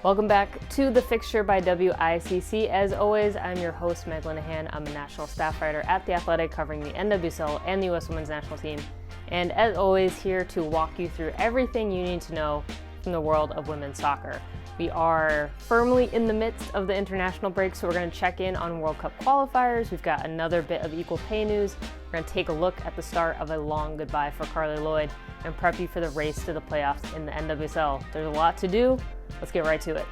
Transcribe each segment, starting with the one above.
Welcome back to the Fixture by WICC. As always, I'm your host, Meg Linehan. I'm a national staff writer at The Athletic, covering the NWSL and the U.S. Women's National Team. And as always, here to walk you through everything you need to know from the world of women's soccer. We are firmly in the midst of the international break, so we're going to check in on World Cup qualifiers. We've got another bit of equal pay news. We're going to take a look at the start of a long goodbye for Carli Lloyd and prep you for the race to the playoffs in the NWSL. There's a lot to do. Let's get right to it.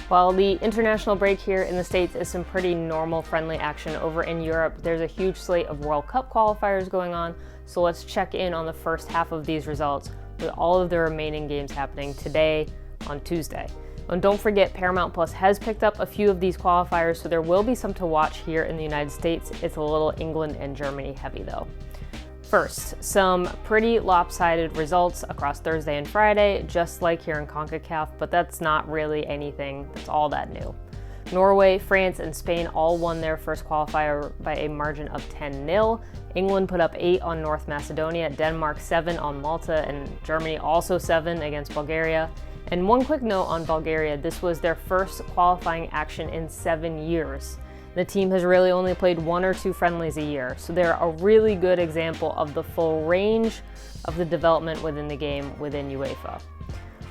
While the international break here in the States is some pretty normal, friendly action, over in Europe, there's a huge slate of World Cup qualifiers going on. So let's check in on the first half of these results with all of the remaining games happening today on Tuesday. And don't forget, Paramount Plus has picked up a few of these qualifiers, so there will be some to watch here in the United States. It's a little England and Germany heavy though. First, some pretty lopsided results across Thursday and Friday, just like here in CONCACAF, but that's not really anything that's all that new. Norway, France, and Spain all won their first qualifier by a margin of 10-0. England put up 8 on North Macedonia, Denmark 7 on Malta, and Germany also 7 against Bulgaria. And one quick note on Bulgaria, this was their first qualifying action in 7 years. The team has really only played 1 or 2 friendlies a year, so they're a really good example of the full range of the development within the game within UEFA.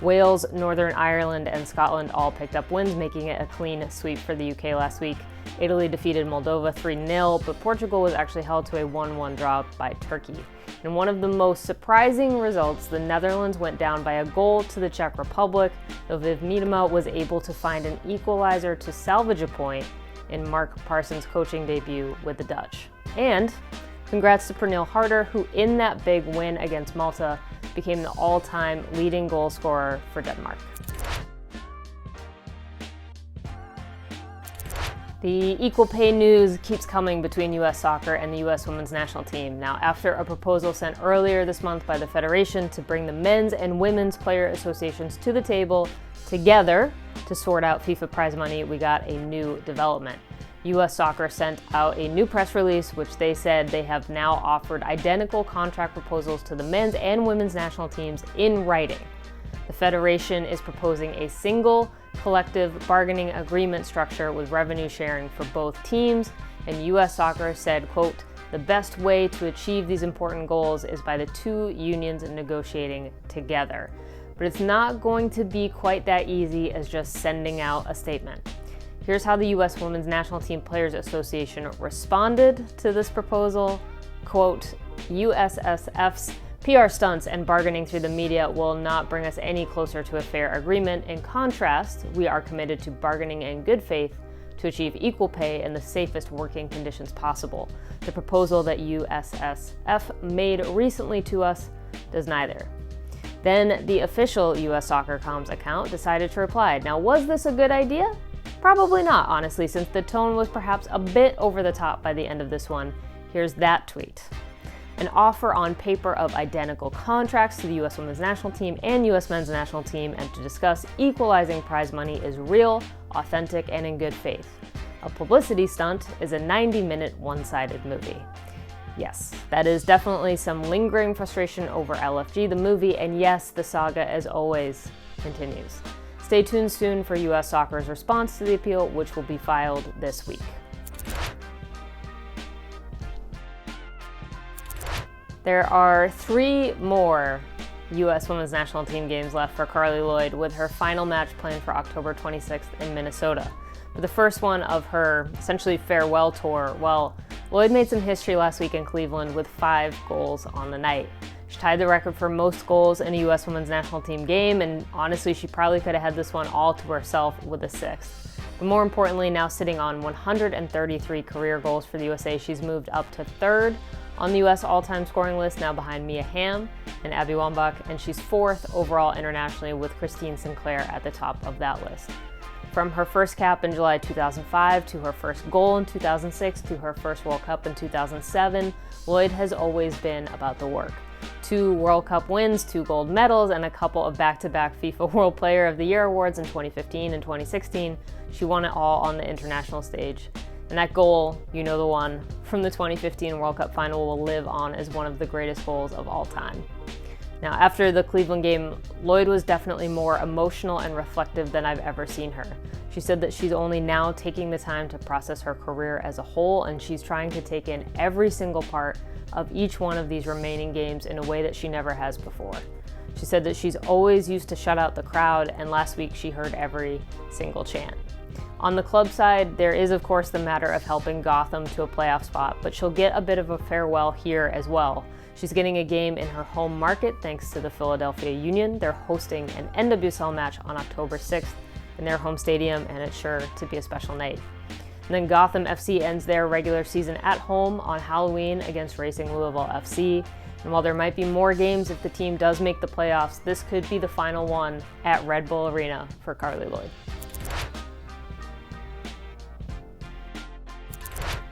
Wales, Northern Ireland, and Scotland all picked up wins, making it a clean sweep for the UK last week. Italy defeated Moldova 3-0, but Portugal was actually held to a 1-1 draw by Turkey. In one of the most surprising results, the Netherlands went down by a goal to the Czech Republic, though Viv Miedema was able to find an equalizer to salvage a point in Mark Parsons' coaching debut with the Dutch. And congrats to Pernille Harder, who in that big win against Malta became the all-time leading goal scorer for Denmark. The equal pay news keeps coming between U.S. Soccer and the U.S. Women's National Team. Now, after a proposal sent earlier this month by the Federation to bring the men's and women's player associations to the table together to sort out FIFA prize money, we got a new development. U.S. Soccer sent out a new press release, which they said they have now offered identical contract proposals to the men's and women's national teams in writing. The Federation is proposing a single collective bargaining agreement structure with revenue sharing for both teams, and U.S. Soccer said, quote, "The best way to achieve these important goals is by the two unions negotiating together." But it's not going to be quite that easy as just sending out a statement. Here's how the U.S. Women's National Team Players Association responded to this proposal. Quote, "USSF's PR stunts and bargaining through the media will not bring us any closer to a fair agreement. In contrast, we are committed to bargaining in good faith to achieve equal pay and the safest working conditions possible. The proposal that USSF made recently to us does neither." Then the official U.S. Soccer Comms account decided to reply. Now, was this a good idea? Probably not, honestly, since the tone was perhaps a bit over the top by the end of this one. Here's that tweet. "An offer on paper of identical contracts to the U.S. Women's National Team and U.S. Men's National Team and to discuss equalizing prize money is real, authentic, and in good faith. A publicity stunt is a 90-minute one-sided movie." Yes, that is definitely some lingering frustration over LFG, the movie, and yes, the saga, as always, continues. Stay tuned soon for U.S. Soccer's response to the appeal, which will be filed this week. There are 3 more U.S. Women's National Team games left for Carli Lloyd, with her final match planned for October 26th in Minnesota. But the first one of her essentially farewell tour, well, Lloyd made some history last week in Cleveland with 5 goals on the night. She tied the record for most goals in a U.S. Women's National Team game, and honestly, she probably could have had this one all to herself with a 6th. But more importantly, now sitting on 133 career goals for the USA, she's moved up to 3rd on the U.S. all-time scoring list, now behind Mia Hamm and Abby Wambach, and she's 4th overall internationally with Christine Sinclair at the top of that list. From her first cap in July 2005 to her first goal in 2006 to her first World Cup in 2007, Lloyd has always been about the work. 2 World Cup wins, 2 gold medals, and a couple of back-to-back FIFA World Player of the Year awards in 2015 and 2016. She won it all on the international stage. And that goal, you know, the one from the 2015 World Cup final, will live on as one of the greatest goals of all time. Now, after the Cleveland game, Lloyd was definitely more emotional and reflective than I've ever seen her. She said that she's only now taking the time to process her career as a whole, and she's trying to take in every single part of each one of these remaining games in a way that she never has before. She said that she's always used to shut out the crowd, and last week she heard every single chant. On the club side, there is of course the matter of helping Gotham to a playoff spot, but she'll get a bit of a farewell here as well. She's getting a game in her home market thanks to the Philadelphia Union. They're hosting an NWSL match on October 6th in their home stadium, and it's sure to be a special night. And then Gotham FC ends their regular season at home on Halloween against Racing Louisville FC. And while there might be more games if the team does make the playoffs, this could be the final one at Red Bull Arena for Carli Lloyd.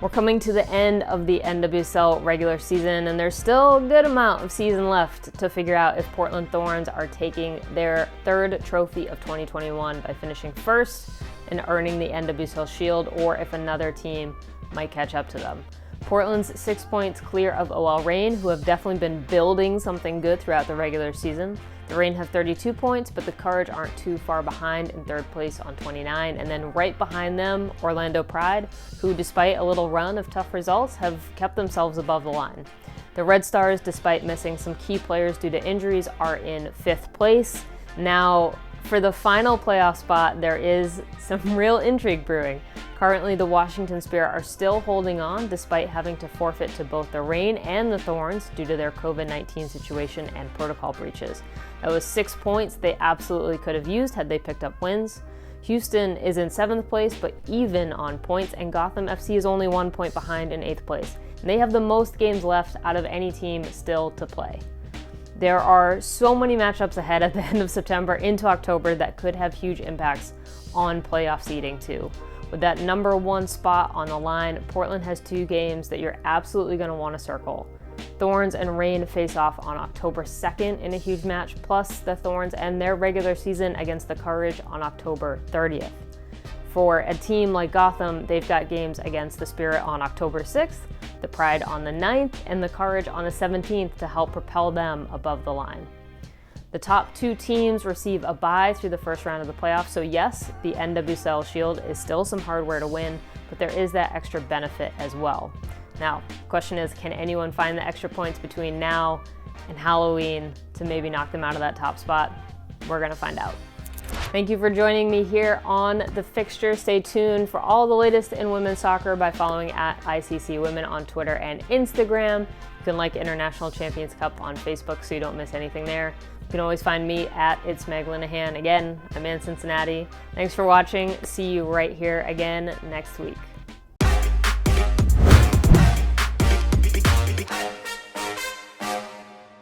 We're coming to the end of the NWSL regular season, and there's still a good amount of season left to figure out if Portland Thorns are taking their third trophy of 2021 by finishing first and earning the NWSL Shield, or if another team might catch up to them. Portland's 6 points clear of OL Reign, who have definitely been building something good throughout the regular season. The Reign have 32 points, but the Courage aren't too far behind in third place on 29. And then right behind them, Orlando Pride, who despite a little run of tough results, have kept themselves above the line. The Red Stars, despite missing some key players due to injuries, are in fifth place. Now, for the final playoff spot, there is some real intrigue brewing. Currently, the Washington Spirit are still holding on despite having to forfeit to both the Reign and the Thorns due to their COVID-19 situation and protocol breaches. That was 6 points they absolutely could have used had they picked up wins. Houston is in 7th place, but even on points, and Gotham FC is only 1 point behind in 8th place. And they have the most games left out of any team still to play. There are so many matchups ahead at the end of September into October that could have huge impacts on playoff seeding too. With that number 1 spot on the line, Portland has 2 games that you're absolutely going to want to circle. Thorns and Reign face off on October 2nd in a huge match, plus the Thorns end their regular season against the Courage on October 30th. For a team like Gotham, they've got games against the Spirit on October 6th, the Pride on the 9th, and the Courage on the 17th to help propel them above the line. The top 2 teams receive a bye through the first round of the playoffs, so yes, the NWSL Shield is still some hardware to win, but there is that extra benefit as well. Now, the question is, can anyone find the extra points between now and Halloween to maybe knock them out of that top spot? We're going to find out. Thank you for joining me here on The Fixture. Stay tuned for all the latest in women's soccer by following at ICC Women on Twitter and Instagram. You can like International Champions Cup on Facebook so you don't miss anything there. You can always find me at It's Meg Linehan. Again, I'm in Cincinnati. Thanks for watching. See you right here again next week.